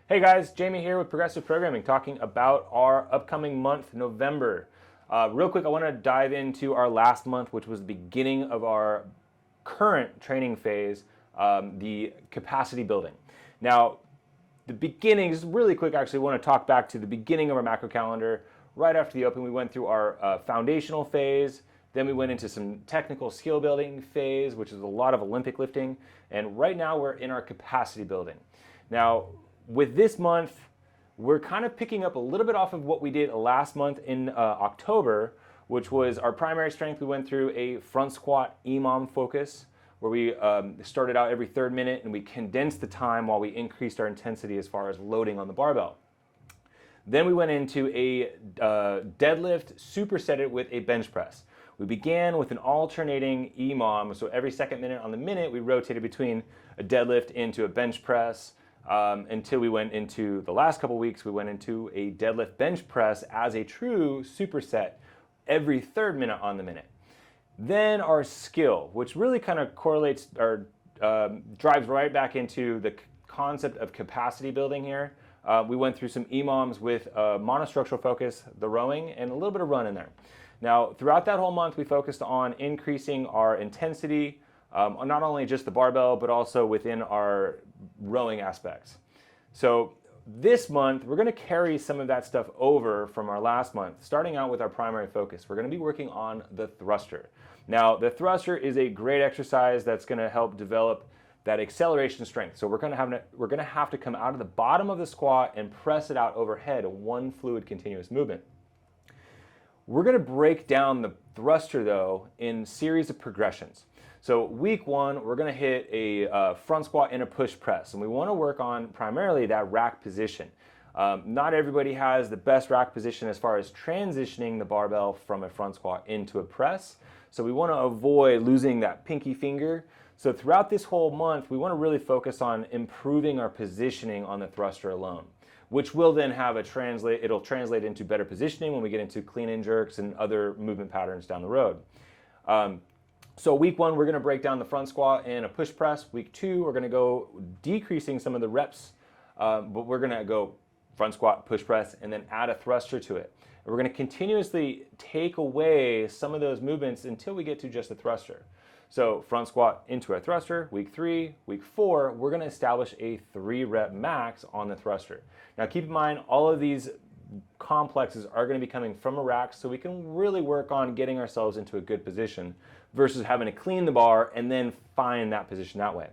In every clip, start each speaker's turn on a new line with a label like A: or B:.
A: Hey guys, Jamie here with Progressive Programming, talking about our upcoming month, November. Real quick, I want to dive into our last month, which was the beginning of our current training phase, the capacity building. Now, the beginning, just really quick, actually, I want to talk back to the beginning of our macro calendar. Right after the Open, we went through our foundational phase. Then we went into some technical skill building phase, which is a lot of Olympic lifting. And right now we're in our capacity building. Now, with this month, we're kind of picking up a little bit off of what we did last month in October, which was our primary strength. We went through a front squat EMOM focus, where we started out every third minute and we condensed the time while we increased our intensity as far as loading on the barbell. Then we went into a deadlift, superset it with a bench press. We began with an alternating EMOM, so every second minute on the minute, we rotated between a deadlift into a bench press until we went into the last couple weeks, we went into a deadlift bench press as a true superset every third minute on the minute. Then our skill, which really kind of correlates or drives right back into the concept of capacity building here. We went through some EMOMs with monostructural focus, the rowing, and a little bit of run in there. Now, throughout that whole month, we focused on increasing our intensity, not only just the barbell, but also within our rowing aspects. So this month, we're going to carry some of that stuff over from our last month, starting out with our primary focus. We're going to be working on the thruster. Now, the thruster is a great exercise that's going to help develop that acceleration strength. So we're going to have to come out of the bottom of the squat and press it out overhead, one fluid continuous movement. We're going to break down the thruster, though, in series of progressions. So week one, we're going to hit a front squat and a push press, and we want to work on primarily that rack position. Not everybody has the best rack position as far as transitioning the barbell from a front squat into a press, so we want to avoid losing that pinky finger. So throughout this whole month, we want to really focus on improving our positioning on the thruster alone, which will then have it'll translate into better positioning when we get into clean and jerks and other movement patterns down the road. So week one, we're going to break down the front squat and a push press. Week two, we're going to go decreasing some of the reps, but we're going to go front squat, push press, and then add a thruster to it. And we're going to continuously take away some of those movements until we get to just a thruster. So front squat into a thruster, week three, week four, we're going to establish a 3-rep max on the thruster. Now keep in mind, all of these complexes are going to be coming from a rack, so we can really work on getting ourselves into a good position versus having to clean the bar and then find that position that way.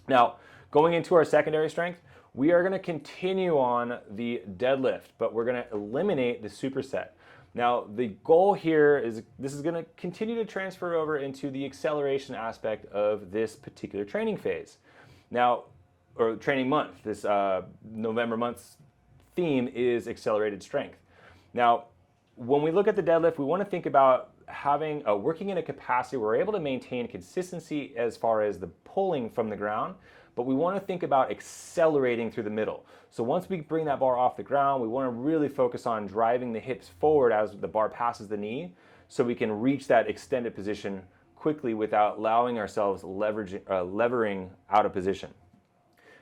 A: Now, going into our secondary strength, we are going to continue on the deadlift, but we're going to eliminate the superset. Now, the goal here is this is going to continue to transfer over into the acceleration aspect of this particular training phase. Now, or training month, this November month's theme is accelerated strength. Now, when we look at the deadlift, we want to think about working in a capacity where we're able to maintain consistency as far as the pulling from the ground, but we want to think about accelerating through the middle. So once we bring that bar off the ground, we want to really focus on driving the hips forward as the bar passes the knee, so we can reach that extended position quickly without allowing ourselves levering out of position.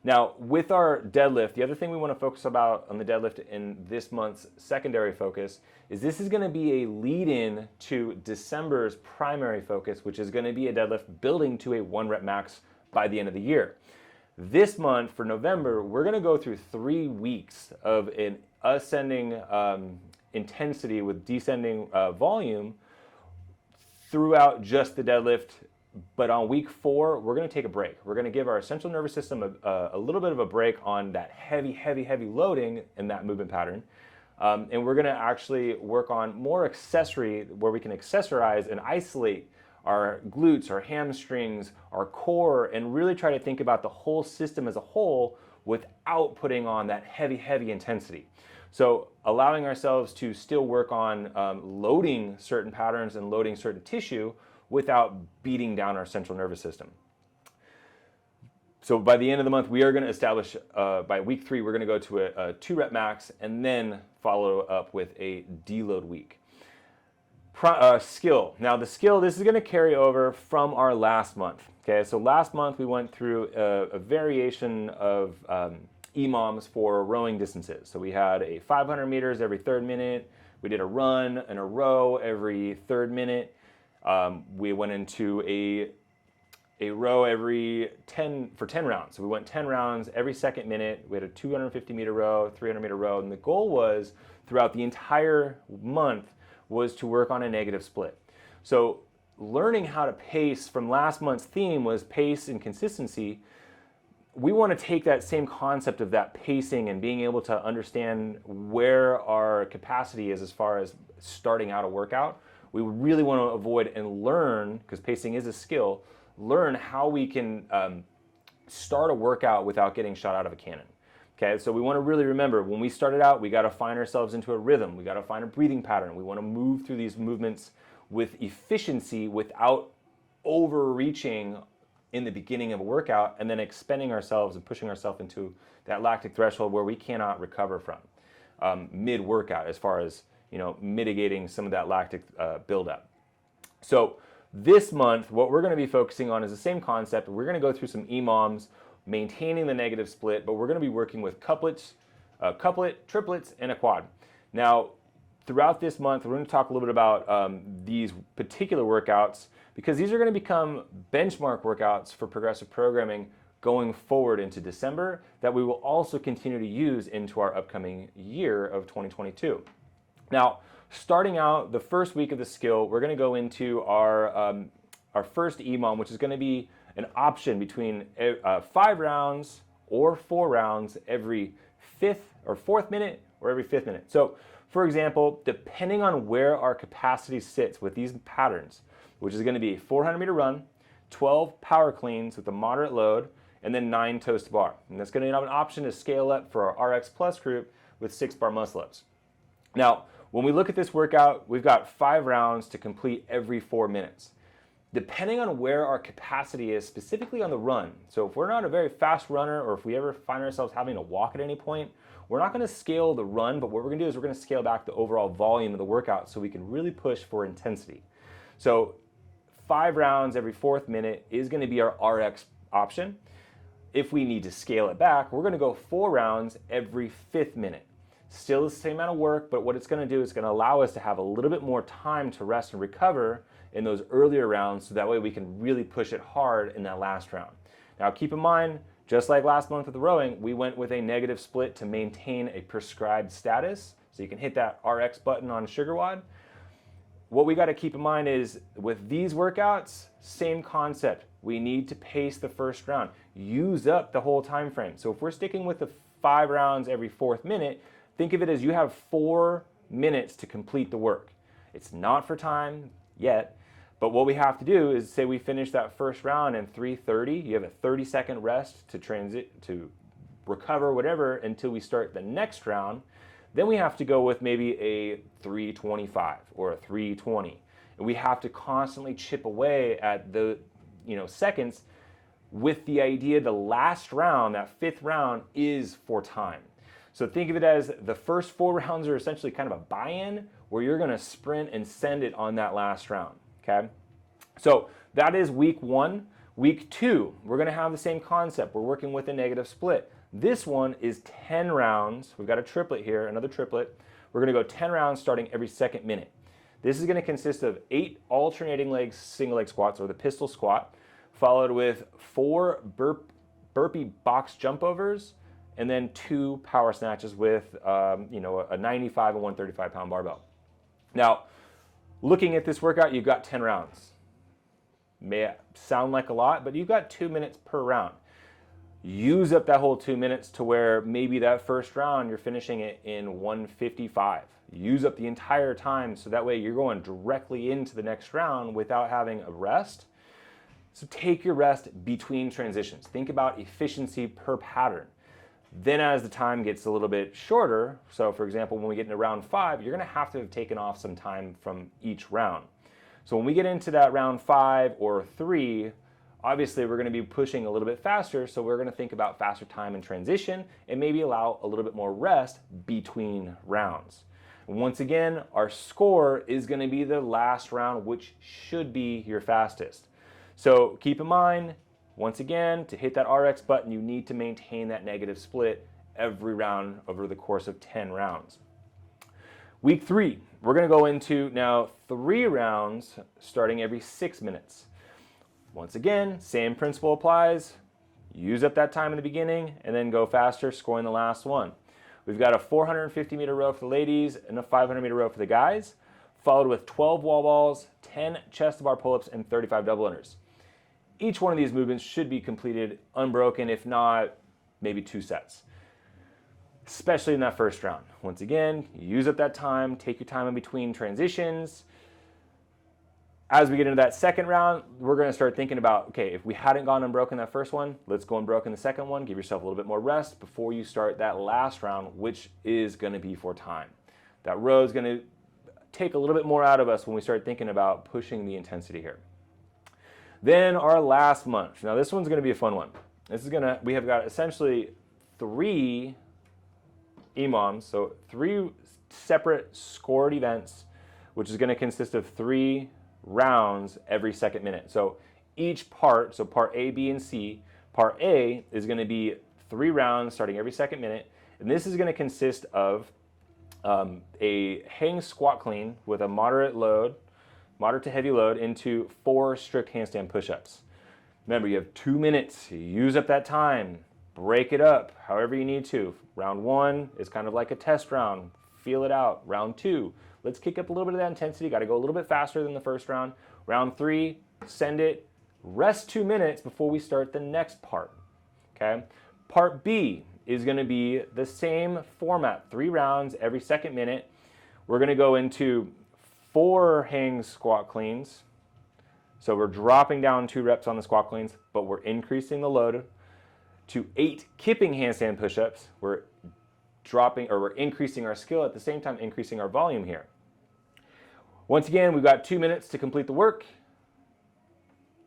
A: Now, with our deadlift, the other thing we want to focus about on the deadlift in this month's secondary focus is this is going to be a lead-in to December's primary focus, which is going to be a deadlift building to a 1-rep max by the end of the year. This month, for November, we're going to go through 3 weeks of an ascending intensity with descending volume throughout just the deadlift. But on week 4, we're going to take a break. We're going to give our central nervous system a little bit of a break on that heavy loading in that movement pattern. And we're going to actually work on more accessory, where we can accessorize and isolate our glutes, our hamstrings, our core, and really try to think about the whole system as a whole without putting on that heavy intensity. So allowing ourselves to still work on loading certain patterns and loading certain tissue without beating down our central nervous system. So by the end of the month, we are going to establish, by week 3, we're going to go to a 2-rep max and then follow up with a deload week. Skill. Now the skill, this is going to carry over from our last month. Okay, so last month we went through a variation of EMOMs for rowing distances. So we had a 500 meters every third minute. We did a run and a row every third minute. We went into a row every 10 rounds. So we went 10 rounds every second minute. We had a 250 meter row, 300 meter row, and the goal was throughout the entire month was to work on a negative split. So learning how to pace from last month's theme was pace and consistency. We want to take that same concept of that pacing and being able to understand where our capacity is as far as starting out a workout. We really want to avoid and learn, because pacing is a skill, learn how we can start a workout without getting shot out of a cannon. Okay, so we want to really remember when we started out, we got to find ourselves into a rhythm. We got to find a breathing pattern. We want to move through these movements with efficiency without overreaching in the beginning of a workout and then expending ourselves and pushing ourselves into that lactic threshold where we cannot recover from mid-workout, as far as mitigating some of that lactic buildup. So this month, what we're going to be focusing on is the same concept. We're going to go through some EMOMs, maintaining the negative split, but we're going to be working with couplets, triplets, and a quad. Now, throughout this month, we're going to talk a little bit about these particular workouts, because these are going to become benchmark workouts for progressive programming going forward into December that we will also continue to use into our upcoming year of 2022. Now, starting out the first week of the skill, we're going to go into our first EMOM, which is going to be an option between 5 rounds or 4 rounds every 5th or 4th minute or every 5th minute. So, for example, depending on where our capacity sits with these patterns, which is going to be a 400 meter run, 12 power cleans with a moderate load, and then 9 toes to bar. And that's going to have an option to scale up for our RX Plus group with 6 bar muscle ups. Now, when we look at this workout, we've got 5 rounds to complete every 4 minutes. Depending on where our capacity is, specifically on the run, so if we're not a very fast runner, or if we ever find ourselves having to walk at any point, we're not going to scale the run, but what we're going to do is we're going to scale back the overall volume of the workout so we can really push for intensity. So 5 rounds every 4th minute is going to be our RX option. If we need to scale it back, we're going to go 4 rounds every 5th minute. Still the same amount of work, but what it's going to do is going to allow us to have a little bit more time to rest and recover in those earlier rounds, so that way we can really push it hard in that last round. Now keep in mind, just like last month with the rowing, we went with a negative split to maintain a prescribed status, so you can hit that RX button on SugarWOD. What we got to keep in mind is with these workouts, same concept. We need to pace the first round, use up the whole time frame. So if we're sticking with the 5 rounds every 4th minute, think of it as you have 4 minutes to complete the work. It's not for time yet, but what we have to do is say we finish that first round in 3:30, you have a 30-second rest to recover whatever until we start the next round. Then we have to go with maybe a 3:25 or a 3:20. And we have to constantly chip away at the seconds, with the idea the last round, that 5th round, is for time. So think of it as the first 4 rounds are essentially kind of a buy-in where you're going to sprint and send it on that last round. Okay? So that is week 1. Week 2, we're going to have the same concept. We're working with a negative split. This one is 10 rounds. We've got a triplet here, another triplet. We're going to go 10 rounds starting every 2nd minute. This is going to consist of 8 alternating leg single leg squats, or the pistol squat, followed with 4 burpee box jump overs, and then 2 power snatches with a 95 and 135 pound barbell. Now, looking at this workout, you've got 10 rounds. May sound like a lot, but you've got 2 minutes per round. Use up that whole 2 minutes to where maybe that first round you're finishing it in 155. Use up the entire time so that way you're going directly into the next round without having a rest. So take your rest between transitions. Think about efficiency per pattern. Then as the time gets a little bit shorter, so for example, when we get into round 5, you're going to have taken off some time from each round. So when we get into that round 5 or 3, obviously we're going to be pushing a little bit faster, so we're going to think about faster time in transition and maybe allow a little bit more rest between rounds. And once again, our score is going to be the last round, which should be your fastest. So keep in mind, once again, to hit that RX button, you need to maintain that negative split every round over the course of 10 rounds. Week 3, we're going to go into now 3 rounds starting every 6 minutes. Once again, same principle applies. Use up that time in the beginning and then go faster, scoring the last one. We've got a 450-meter row for the ladies and a 500-meter row for the guys, followed with 12 wall balls, 10 chest-to-bar pull-ups, and 35 double unders. Each one of these movements should be completed unbroken, if not, maybe 2 sets, especially in that first round. Once again, use up that time, take your time in between transitions. As we get into that second round, we're going to start thinking about, okay, if we hadn't gone unbroken that first one, let's go unbroken the second one. Give yourself a little bit more rest before you start that last round, which is going to be for time. That row is going to take a little bit more out of us when we start thinking about pushing the intensity here. Then our last month. Now this one's going to be a fun one. We have got essentially 3 EMOMs, so 3 separate scored events, which is going to consist of 3 rounds every second minute. So each part, so part A, B, and C, part A is going to be 3 rounds starting every second minute, and this is going to consist of a hang squat clean with a moderate to heavy load into 4 strict handstand push-ups. Remember, you have 2 minutes. Use up that time. Break it up however you need to. Round 1 is kind of like a test round. Feel it out. Round 2, let's kick up a little bit of that intensity. Got to go a little bit faster than the first round. Round 3, send it. Rest 2 minutes before we start the next part. Okay. Part B is going to be the same format. 3 rounds every second minute. We're going to go into 4 hang squat cleans. So we're dropping down 2 reps on the squat cleans, but we're increasing the load to 8 kipping handstand push-ups. We're increasing our skill at the same time, increasing our volume here. Once again, we've got 2 minutes to complete the work.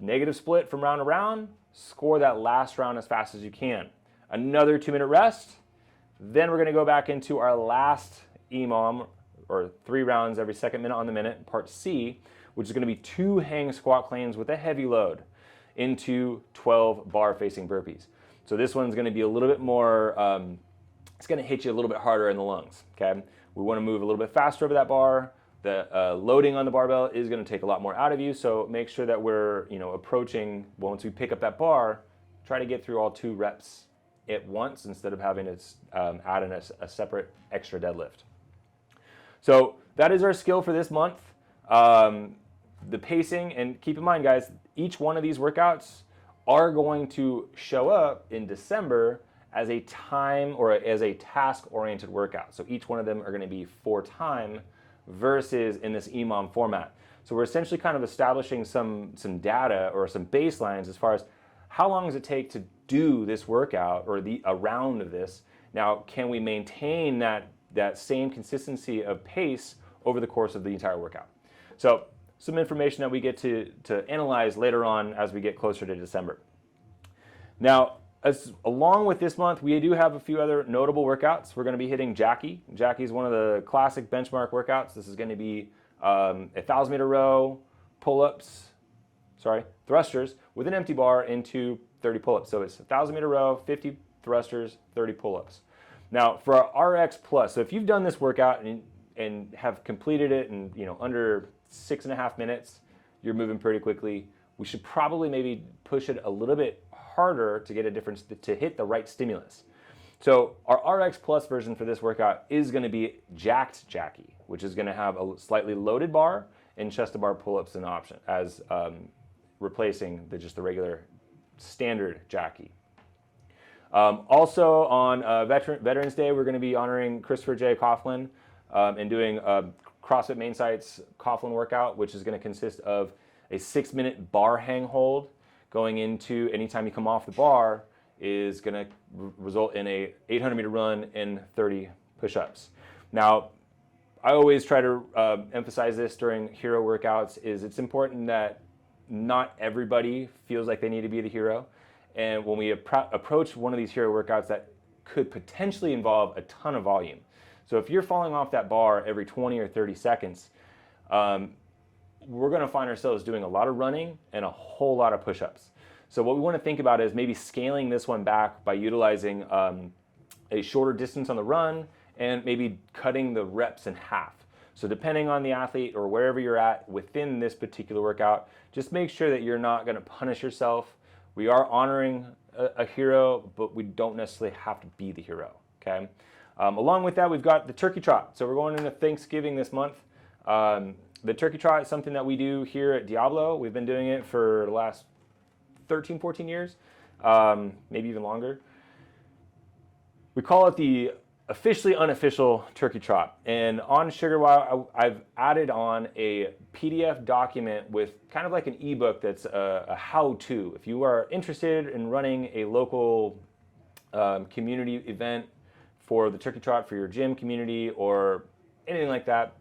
A: Negative split from round to round. Score that last round as fast as you can. Another 2-minute rest. Then we're going to go back into our last EMOM, or 3 rounds every second minute on the minute, part C, which is going to be 2 hang squat cleans with a heavy load into 12 bar facing burpees. So this one's going to be a little bit more, it's going to hit you a little bit harder in the lungs. Okay, we want to move a little bit faster over that bar. The loading on the barbell is going to take a lot more out of you, so make sure that we're approaching, once we pick up that bar, try to get through all 2 reps at once instead of having to add in a separate extra deadlift. So that is our skill for this month. The pacing, and keep in mind, guys, each one of these workouts are going to show up in December as a time or as a task-oriented workout. So each one of them are going to be for time versus in this EMOM format. So we're essentially kind of establishing some data or some baselines as far as how long does it take to do this workout or a round of this. Now, can we maintain that same consistency of pace over the course of the entire workout? So some information that we get to analyze later on as we get closer to December. Now, along with this month, we do have a few other notable workouts. We're going to be hitting Jackie. Jackie is one of the classic benchmark workouts. This is going to be a 1,000-meter row, thrusters with an empty bar into 30 pull-ups. So it's 1,000-meter row, 50 thrusters, 30 pull-ups. Now, for our RX Plus, so if you've done this workout and have completed it in under 6.5 minutes, you're moving pretty quickly. We should probably maybe push it a little bit harder to get a difference, to hit the right stimulus. So our RX Plus version for this workout is going to be Jacked Jackie, which is going to have a slightly loaded bar and chest-to-bar pull-ups an option as replacing just the regular standard Jackie. Also on Veterans Day, we're going to be honoring Christopher J. Coughlin and doing CrossFit Main Site's Coughlin workout, which is going to consist of a 6-minute bar hang hold going into anytime you come off the bar is going to result in a 800-meter run and 30 push-ups. Now, I always try to emphasize this during hero workouts is it's important that not everybody feels like they need to be the hero. And when we approach one of these hero workouts that could potentially involve a ton of volume. So if you're falling off that bar every 20 or 30 seconds, we're going to find ourselves doing a lot of running and a whole lot of push-ups. So what we want to think about is maybe scaling this one back by utilizing a shorter distance on the run, and maybe cutting the reps in half. So depending on the athlete or wherever you're at within this particular workout, just make sure that you're not going to punish yourself. We are honoring a hero, but we don't necessarily have to be the hero, okay? Along with that, we've got the turkey trot. So we're going into Thanksgiving this month. The turkey trot is something that we do here at Diablo. We've been doing it for the last 13, 14 years, maybe even longer. We call it the officially unofficial turkey trot. And on SugarWow, I've added on a PDF document with kind of like an ebook that's a how-to. If you are interested in running a local community event for the turkey trot for your gym community or anything like that,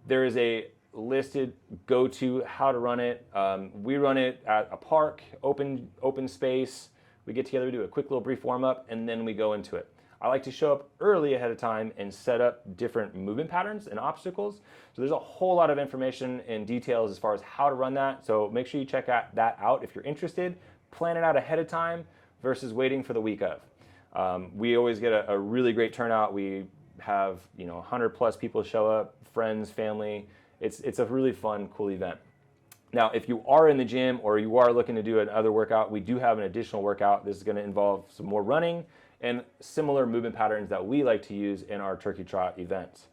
A: there is a listed go-to how to run it. We run it at a park, open space. We get together, we do a quick little brief warm-up, and then we go into it. I like to show up early ahead of time and set up different movement patterns and obstacles. So there's a whole lot of information and details as far as how to run that. So make sure you check that out if you're interested. Plan it out ahead of time versus waiting for the week of. We always get a really great turnout. We have 100 plus people show up, friends, family. It's a really fun, cool event. Now, if you are in the gym or you are looking to do another workout, we do have an additional workout. This is going to involve some more running and similar movement patterns that we like to use in our turkey trot events.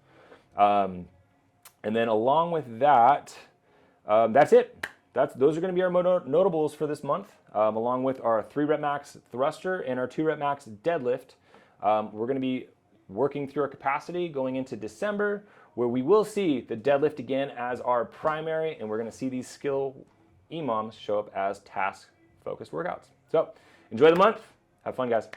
A: And then along with that, that's it. Those are going to be our notables for this month, along with our 3 rep max thruster and our 2 rep max deadlift. We're going to be working through our capacity going into December, where we will see the deadlift again as our primary, and we're going to see these skill EMOMs show up as task-focused workouts. So enjoy the month. Have fun, guys.